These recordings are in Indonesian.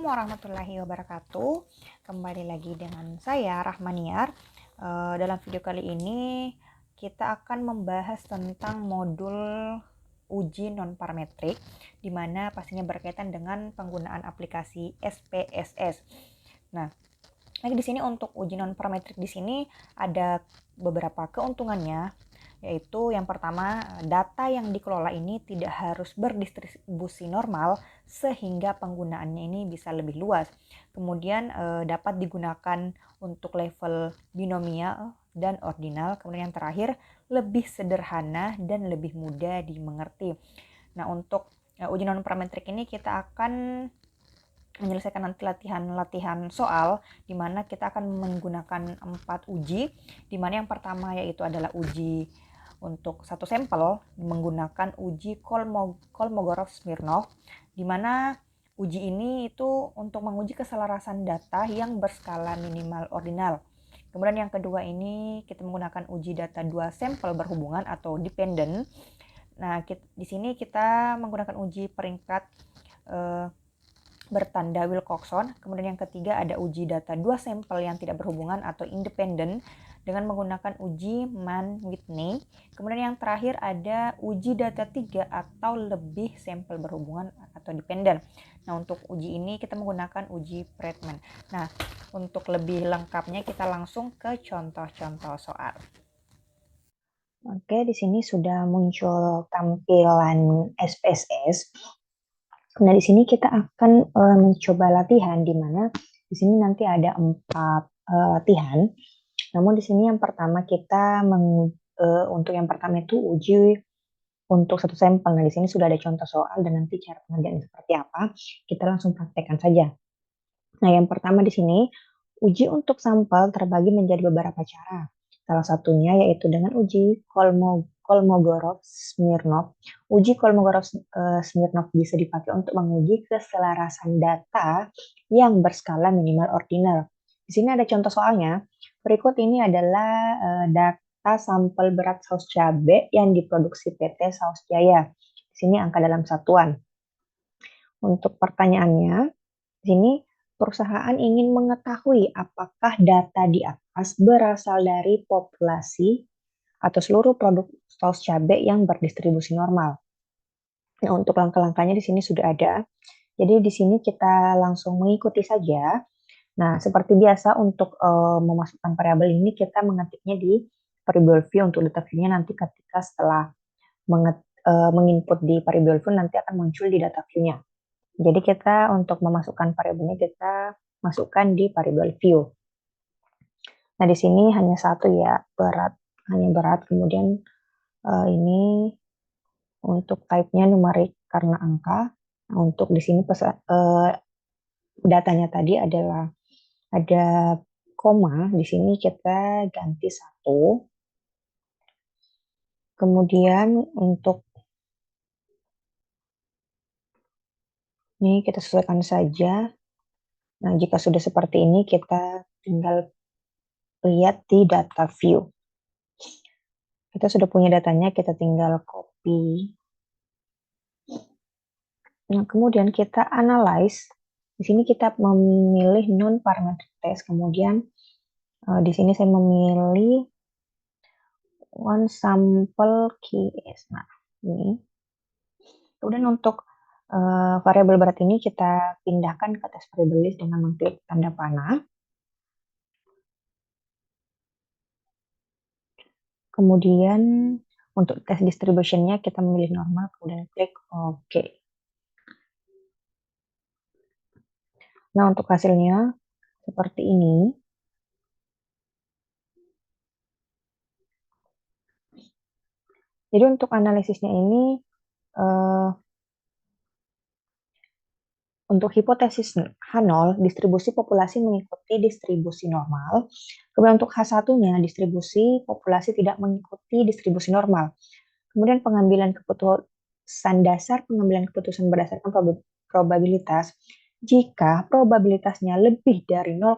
Assalamualaikum warahmatullahi wabarakatuh. Kembali lagi dengan saya Rahmaniar. Dalam video kali ini kita akan membahas tentang modul uji non-parametrik, di mana pastinya berkaitan dengan penggunaan aplikasi SPSS. Nah, lagi di sini untuk uji non-parametrik di sini ada beberapa keuntungannya, yaitu yang pertama, data yang dikelola ini tidak harus berdistribusi normal sehingga penggunaannya ini bisa lebih luas. Kemudian dapat digunakan untuk level binomial dan ordinal. Kemudian yang terakhir, lebih sederhana dan lebih mudah dimengerti. Nah, untuk uji non-parametrik ini kita akan menyelesaikan nanti latihan soal, di mana kita akan menggunakan 4 uji, di mana yang pertama yaitu adalah uji untuk satu sampel menggunakan uji Kolmogorov-Smirnov, di mana uji ini itu untuk menguji keselarasan data yang berskala minimal ordinal. Kemudian yang kedua ini kita menggunakan uji data dua sampel berhubungan atau dependent. Nah, di sini kita menggunakan uji peringkat bertanda Wilcoxon. Kemudian yang ketiga ada uji data dua sampel yang tidak berhubungan atau independen dengan menggunakan uji Mann-Whitney. Kemudian yang terakhir ada uji data 3 atau lebih sampel berhubungan atau dependen. Nah, untuk uji ini kita menggunakan uji Friedman. Nah, untuk lebih lengkapnya kita langsung ke contoh-contoh soal. Oke, di sini sudah muncul tampilan SPSS. Nah, di sini kita akan mencoba latihan, di mana di sini nanti ada 4 latihan. Namun di sini yang pertama kita untuk yang pertama itu uji untuk satu sampel. Nah, di sini sudah ada contoh soal dan nanti cara pengerjaannya seperti apa. Kita langsung praktekkan saja. Nah, yang pertama di sini uji untuk sampel terbagi menjadi beberapa cara. Salah satunya yaitu dengan uji Kolmogorov-Smirnov. Uji Kolmogorov-Smirnov bisa dipakai untuk menguji keselarasan data yang berskala minimal ordinal. Di sini ada contoh soalnya. Berikut ini adalah data sampel berat saus cabai yang diproduksi PT Saus Jaya. Di sini angka dalam satuan. Untuk pertanyaannya, di sini perusahaan ingin mengetahui apakah data di atas berasal dari populasi atau seluruh produk saus cabai yang berdistribusi normal. Nah, untuk langkah-langkahnya di sini sudah ada. Jadi di sini kita langsung mengikuti saja. Nah, seperti biasa untuk memasukkan variabel ini kita mengetiknya di variable view. Untuk data view-nya nanti ketika setelah menginput di variable view nanti akan muncul di data view-nya. Jadi kita untuk memasukkan variabelnya kita masukkan di variable view. Nah, di sini hanya satu ya, hanya berat. Kemudian ini untuk type-nya numerik karena angka. Nah, untuk di sini datanya tadi adalah ada koma, di sini kita ganti 1. Kemudian untuk ini kita sesuaikan saja. Nah, jika sudah seperti ini kita tinggal lihat di data view. Kita sudah punya datanya, kita tinggal copy. Nah, kemudian kita analyze. Di sini kita memilih non-parametric test. Kemudian di sini saya memilih one sample case. Nah, ini. Kemudian untuk variabel berat ini kita pindahkan ke test variable list dengan mengklik tanda panah. Kemudian untuk test distribution-nya kita memilih normal, kemudian klik OK. Nah, untuk hasilnya seperti ini. Jadi untuk analisisnya ini untuk hipotesis H0, distribusi populasi mengikuti distribusi normal. Kemudian untuk H1-nya, distribusi populasi tidak mengikuti distribusi normal. Kemudian pengambilan keputusan berdasarkan probabilitas. Jika probabilitasnya lebih dari 0,05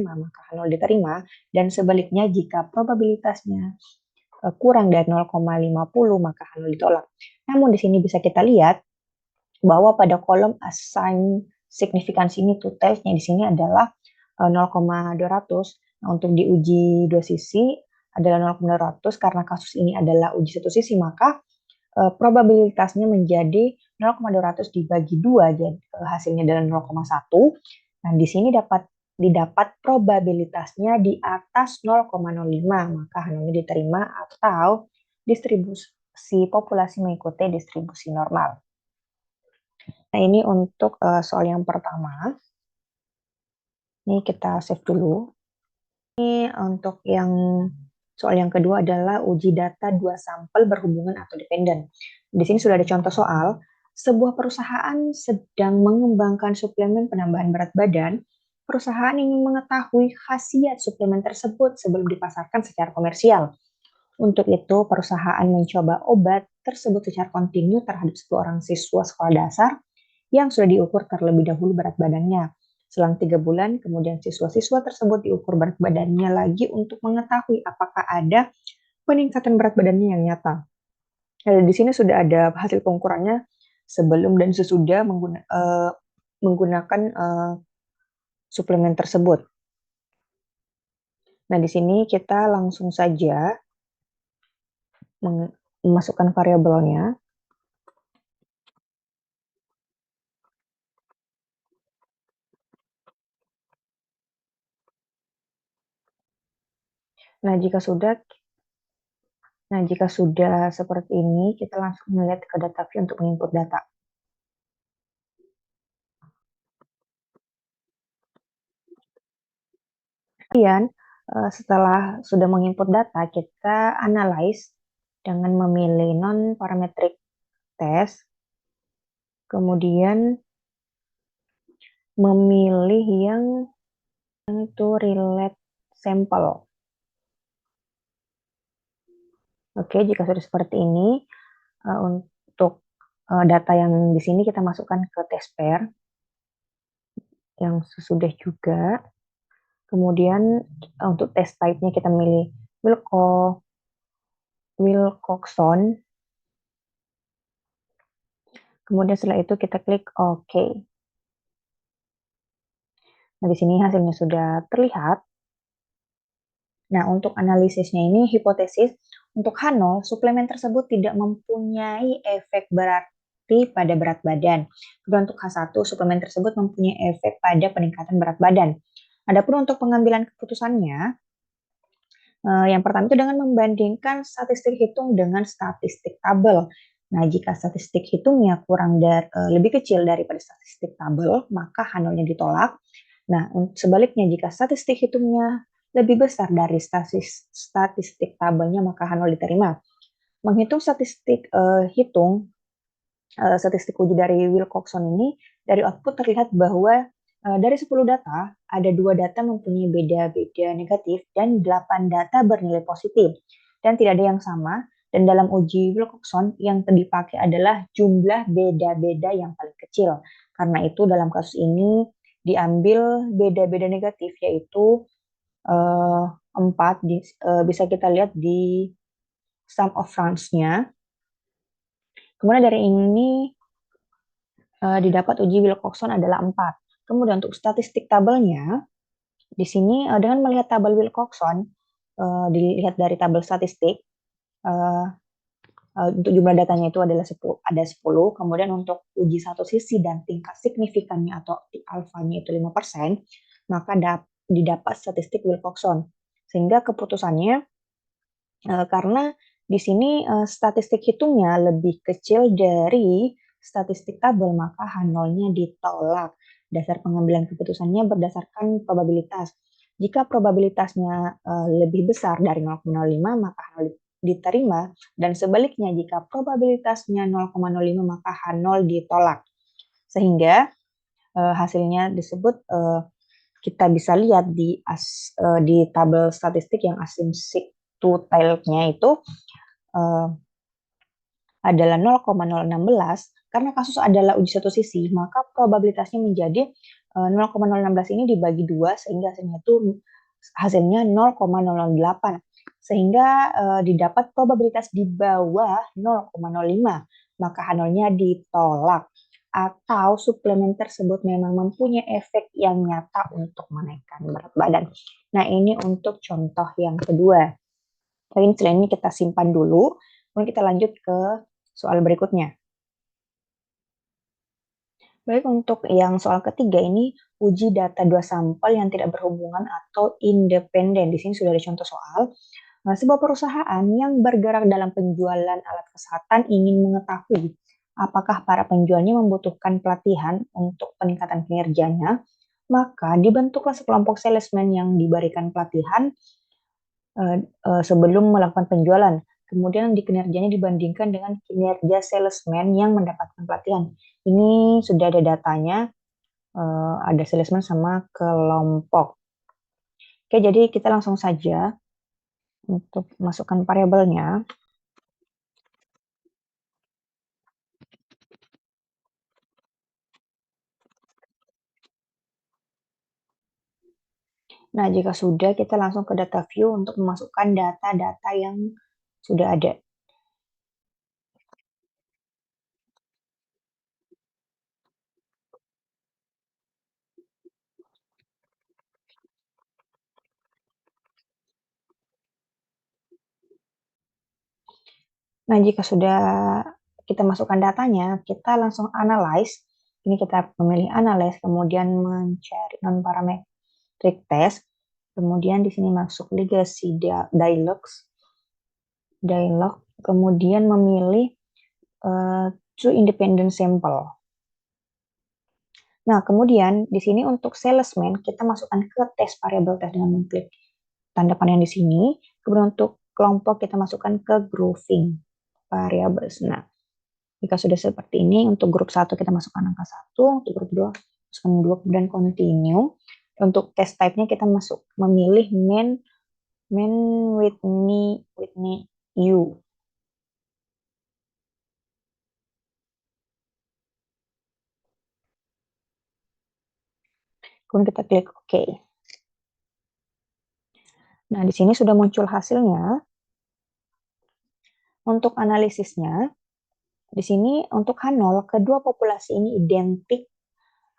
maka H0 diterima, dan sebaliknya jika probabilitasnya kurang dari 0,50 maka H0 ditolak. Namun di sini bisa kita lihat bahwa pada kolom assign signifikansi ini two-tailsnya di sini adalah 0,200. Nah, untuk diuji dua sisi adalah 0,200 karena kasus ini adalah uji satu sisi, maka probabilitasnya menjadi 0,200 dibagi 2, jadi hasilnya adalah 0,1. Nah, di sini didapat probabilitasnya di atas 0,05, maka Hanolnya diterima atau distribusi populasi mengikuti distribusi normal. Nah, ini untuk soal yang pertama. Ini kita save dulu. Ini untuk yang soal yang kedua adalah uji data dua sampel berhubungan atau dependen. Di sini sudah ada contoh soal. Sebuah perusahaan sedang mengembangkan suplemen penambahan berat badan. Perusahaan ingin mengetahui khasiat suplemen tersebut sebelum dipasarkan secara komersial. Untuk itu, perusahaan mencoba obat tersebut secara kontinu terhadap 10 orang siswa sekolah dasar yang sudah diukur terlebih dahulu berat badannya. Selang 3 bulan, kemudian siswa-siswa tersebut diukur berat badannya lagi untuk mengetahui apakah ada peningkatan berat badannya yang nyata. Nah, di sini sudah ada hasil pengukurannya sebelum dan sesudah menggunakan suplemen tersebut. Nah, di sini kita langsung saja memasukkan variabelnya. Nah, jika sudah seperti ini, kita langsung melihat ke data view untuk menginput data. Kemudian, setelah sudah menginput data, kita analyze dengan memilih non-parametric test, kemudian memilih yang to relate sample. Oke, jika sudah seperti ini, untuk data yang di sini kita masukkan ke test pair yang sesudah juga. Kemudian untuk test type-nya kita milih Wilcoxon. Kemudian setelah itu kita klik OK. Nah, di sini hasilnya sudah terlihat. Nah, untuk analisisnya ini hipotesis untuk H0, suplemen tersebut tidak mempunyai efek berarti pada berat badan. Kemudian untuk H1, suplemen tersebut mempunyai efek pada peningkatan berat badan. Adapun untuk pengambilan keputusannya, yang pertama itu dengan membandingkan statistik hitung dengan statistik tabel. Nah, jika statistik hitungnya lebih kecil daripada statistik tabel, maka H0-nya ditolak. Nah, sebaliknya jika statistik hitungnya lebih besar dari statistik tabelnya, maka H0 diterima. Menghitung statistik statistik uji dari Wilcoxon ini, dari output terlihat bahwa dari 10 data, ada 2 data mempunyai beda-beda negatif dan 8 data bernilai positif. Dan tidak ada yang sama, dan dalam uji Wilcoxon yang dipakai adalah jumlah beda-beda yang paling kecil. Karena itu dalam kasus ini diambil beda-beda negatif, yaitu 4, bisa kita lihat di sum of rounds-nya. Kemudian dari ini didapat uji Wilcoxon adalah 4. Kemudian untuk statistik tabelnya, di sini dengan melihat tabel Wilcoxon, dilihat dari tabel statistik, untuk jumlah datanya itu adalah 10, ada 10. Kemudian untuk uji satu sisi dan tingkat signifikannya atau alfanya itu 5%, maka didapat statistik Wilcoxon. Sehingga keputusannya, karena di sini statistik hitungnya lebih kecil dari statistik tabel, maka H0-nya ditolak. Dasar pengambilan keputusannya berdasarkan probabilitas. Jika probabilitasnya lebih besar dari 0,05, maka H0 diterima, dan sebaliknya jika probabilitasnya 0,05, maka H0 ditolak. Sehingga hasilnya disebut kita bisa lihat di tabel statistik yang asymmetric two-tailed-nya itu adalah 0,016. Karena kasus adalah uji satu sisi, maka probabilitasnya menjadi 0,016 ini dibagi 2, sehingga hasilnya 0,008. Sehingga didapat probabilitas di bawah 0,05, maka H0-nya ditolak. atau suplemen tersebut memang mempunyai efek yang nyata untuk menaikkan berat badan. Nah, ini untuk contoh yang kedua. Tapi selain ini kita simpan dulu, kemudian kita lanjut ke soal berikutnya. Baik, untuk yang soal ketiga ini, uji data dua sampel yang tidak berhubungan atau independen. Di sini sudah ada contoh soal. Sebuah perusahaan yang bergerak dalam penjualan alat kesehatan ingin mengetahui apakah para penjualnya membutuhkan pelatihan untuk peningkatan kinerjanya, maka dibentuklah sekelompok salesman yang diberikan pelatihan sebelum melakukan penjualan. Kemudian di kinerjanya dibandingkan dengan kinerja salesman yang mendapatkan pelatihan. Ini sudah ada datanya, ada salesman sama kelompok. Oke, jadi kita langsung saja untuk masukkan variabelnya. Nah, jika sudah, kita langsung ke data view untuk memasukkan data-data yang sudah ada. Nah, jika sudah kita masukkan datanya, kita langsung analyze. Ini kita memilih analyze, kemudian mencari non-parametric test. Kemudian di sini masuk legacy dialog, kemudian memilih two independent sample. Nah, kemudian di sini untuk salesman kita masukkan ke tes variable test dengan mengklik tanda panah yang di sini. Kemudian untuk kelompok kita masukkan ke grouping variables. Nah, jika sudah seperti ini, untuk grup 1 kita masukkan angka 1, untuk grup 2 masukkan 2, kemudian continue. Untuk test type-nya kita memilih main Whitney U. Kemudian kita klik OK. Nah, di sini sudah muncul hasilnya. Untuk analisisnya, di sini untuk H0, kedua populasi ini identik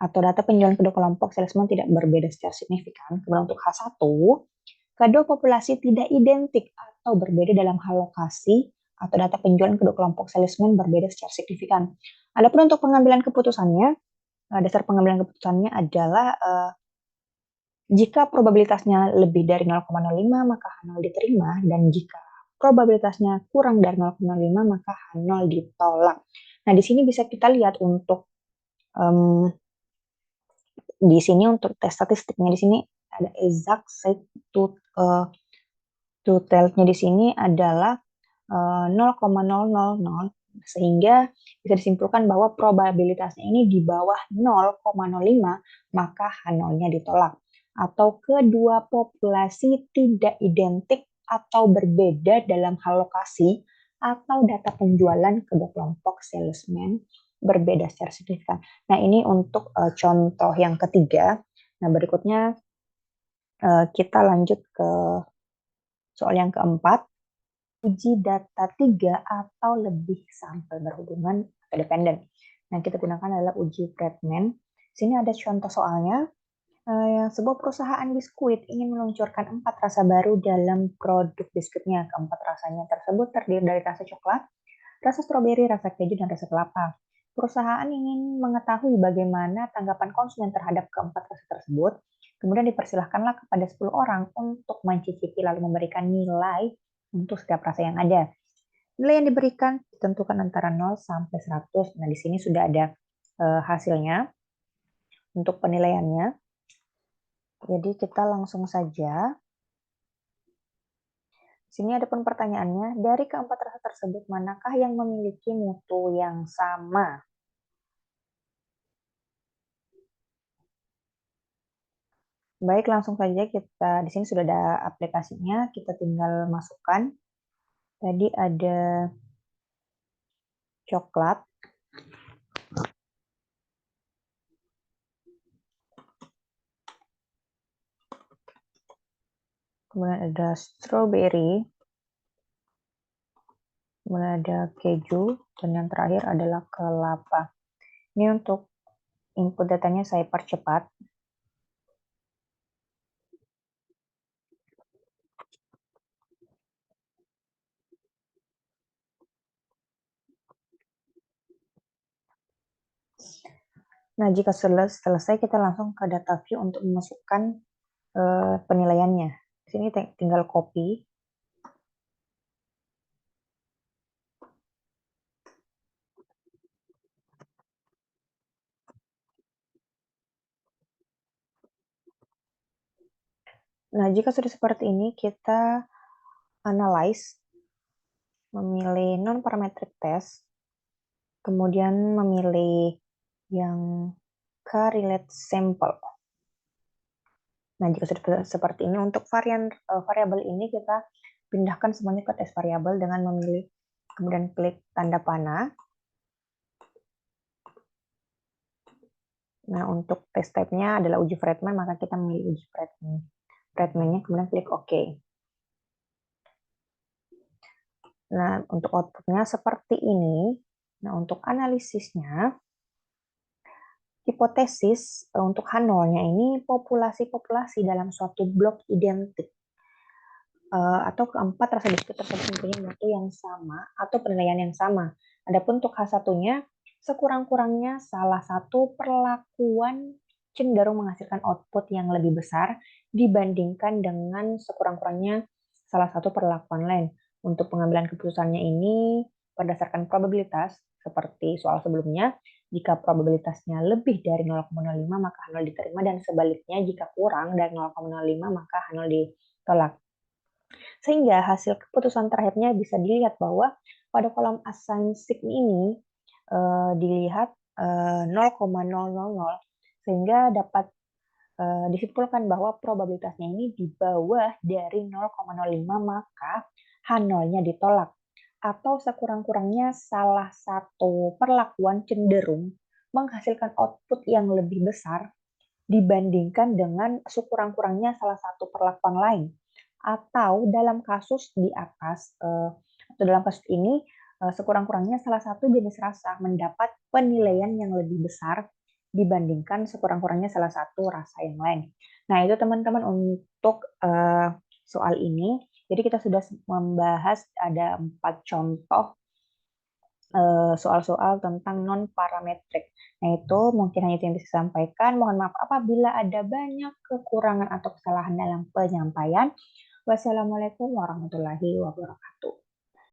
atau data penjualan kedua kelompok salesman tidak berbeda secara signifikan. Kemudian untuk H1, kedua populasi tidak identik atau berbeda dalam hal lokasi atau data penjualan kedua kelompok salesman berbeda secara signifikan. Adapun untuk pengambilan keputusannya, dasar pengambilan keputusannya adalah jika probabilitasnya lebih dari 0,05 maka H0 diterima, dan jika probabilitasnya kurang dari 0,5 maka H0 ditolak. Nah, di sini bisa kita lihat untuk di sini untuk tes statistiknya di sini ada exact set to tell-nya di sini adalah 0,000, sehingga bisa disimpulkan bahwa probabilitasnya ini di bawah 0,05 maka H0-nya ditolak. Atau kedua populasi tidak identik atau berbeda dalam hal lokasi atau data penjualan kedua kelompok salesman berbeda secara signifikan. Nah, ini untuk contoh yang ketiga. Nah, berikutnya kita lanjut ke soal yang keempat. Uji data 3 atau lebih sampel berhubungan atau dependen. Nah, kita gunakan adalah uji Bradman. Sini ada contoh soalnya. Sebuah perusahaan biskuit ingin meluncurkan 4 rasa baru dalam produk biskuitnya. Keempat rasanya tersebut terdiri dari rasa coklat, rasa stroberi, rasa keju, dan rasa kelapa. Perusahaan ingin mengetahui bagaimana tanggapan konsumen terhadap keempat rasa tersebut. Kemudian dipersilahkanlah kepada 10 orang untuk mencicipi lalu memberikan nilai untuk setiap rasa yang ada. Nilai yang diberikan ditentukan antara 0 sampai 100. Nah, di sini sudah ada hasilnya untuk penilaiannya. Jadi kita langsung saja. Sini ada pun pertanyaannya, dari keempat rasa tersebut manakah yang memiliki mutu yang sama? Baik, langsung saja kita di sini sudah ada aplikasinya, kita tinggal masukkan. Tadi ada coklat, kemudian ada strawberry, kemudian ada keju, dan yang terakhir adalah kelapa. Ini untuk input datanya saya percepat. Nah, jika selesai, kita langsung ke data view untuk memasukkan penilaiannya. Di sini tinggal copy. Nah, jika sudah seperti ini, kita analyze, memilih non-parametric test, kemudian memilih yang correlate sample. Nah, jika sudah seperti ini, untuk variabel ini kita pindahkan semuanya ke test variabel dengan memilih, kemudian klik tanda panah. Nah, untuk test type-nya adalah uji Friedman, maka kita memilih uji Friedman-nya, kemudian klik OK. Nah, untuk output-nya seperti ini. Nah, untuk analisisnya, hipotesis untuk H0-nya ini populasi-populasi dalam suatu blok identik. Atau keempat, rasa diskut tersebut mempunyai mutu yang sama atau penilaian yang sama. Adapun untuk H1-nya, sekurang-kurangnya salah satu perlakuan cenderung menghasilkan output yang lebih besar dibandingkan dengan sekurang-kurangnya salah satu perlakuan lain. Untuk pengambilan keputusannya ini berdasarkan probabilitas, seperti soal sebelumnya, jika probabilitasnya lebih dari 0,05 maka H0 diterima, dan sebaliknya jika kurang dari 0,05 maka H0 ditolak. Sehingga hasil keputusan terakhirnya bisa dilihat bahwa pada kolom assign sign ini dilihat 0,000, sehingga dapat disimpulkan bahwa probabilitasnya ini di bawah dari 0,05 maka H0-nya ditolak. Atau sekurang-kurangnya salah satu perlakuan cenderung menghasilkan output yang lebih besar dibandingkan dengan sekurang-kurangnya salah satu perlakuan lain. Atau dalam kasus di atas, atau dalam kasus ini, sekurang-kurangnya salah satu jenis rasa mendapat penilaian yang lebih besar dibandingkan sekurang-kurangnya salah satu rasa yang lain. Nah, itu teman-teman untuk soal ini. Jadi kita sudah membahas ada 4 contoh soal-soal tentang non-parametrik. Nah, itu mungkin hanya itu yang bisa saya sampaikan. Mohon maaf apabila ada banyak kekurangan atau kesalahan dalam penyampaian. Wassalamualaikum warahmatullahi wabarakatuh.